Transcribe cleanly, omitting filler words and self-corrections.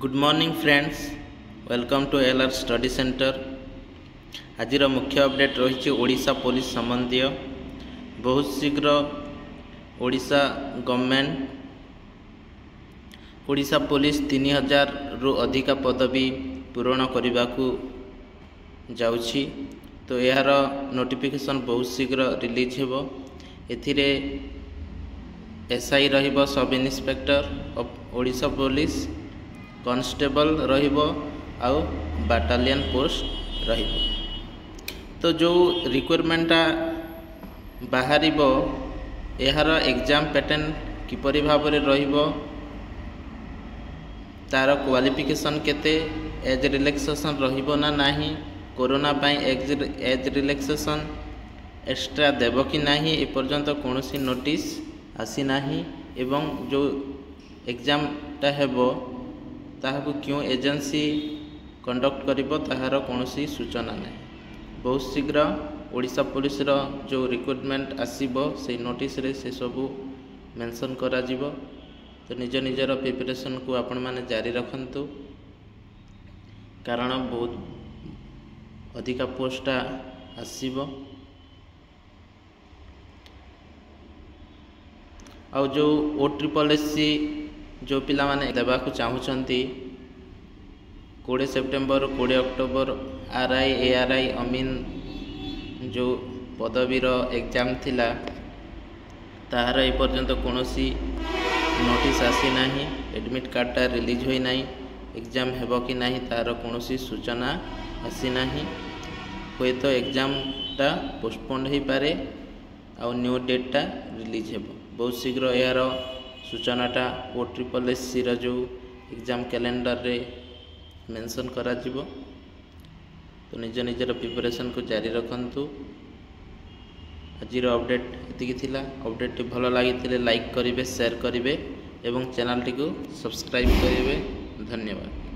Good morning friends, welcome to LR study centre. आज मुख्य update रही ओडिशा पुलिस संबंधी। बहुत शीघ्र ओडिशा गवर्नमेंट ओडिशा पुलिस 3000 रु अधिक पदवी पूरण करने को जाउछि। तो यार नोटिफिकेशन बहुत शीघ्र रिलीज हेबो। एथिरे एसआई रहिबो, sub inspector of Odisha police, constable रहिबो आउ बाटालियन पोस्ट रहिबो। तो जो रिक्वायरमेंटा बाहरिबो यार एग्जाम पैटर्न किपरि भाव में रहिबो, तार क्वालिफिकेशन केते, एज रिलैक्सेशन रहिबो ना नाही, कोरोना पाई एज रिलैक्सेशन एक्स्ट्रा देबो कि नाही, ए पर्यंत कोनोसी नोटिस आसी नाही। एवं जो एग्जामटा हेबो ताहाकु क्यों एजेंसी कंडक्ट करिबो ताहार कोनोसी सूचना नाही। बहुत शीघ्र ओडिशा पुलिस रो जो रिक्रुटमेंट आसीबो से नोटिस रे से सबू मेंशन करा जिवो। तो निज निजर प्रिपरेशन को आपण माने जारी रखंतु, कारण बहुत अधिक पोस्ट आसीबो। आ जो OSSC जो पिला माने देबाकू चाहूचंती 20 सेप्टेम्बर 20 अक्टोबर RI ARI अमीन जो पदवीर एग्जाम थिला ताहार ए पर्यंत कोनोसी नोटिस आसी नाही। एडमिट कार्डटा रिलीज होई नाही। एग्जाम हेबो कि नाही तार कोनोसी सूचना आसी नाही। होय तो एग्जामटा पोस्टपोन होई पारे आ न्यू डेटटा रिलीज हेबो। बहुत शीघ्र यार सूचनाटा OSSC रो जो एग्जाम कैलेंडर रे मेंशन करा जिवो। तो निज निजर प्रिपरेशन को जारी रखंतु। आज अपडेट एतिकी थिला। अपडेट भल लगी लाइक करिवे, शेयर करिवे एवं चैनल टी को सब्सक्राइब करिवे। धन्यवाद।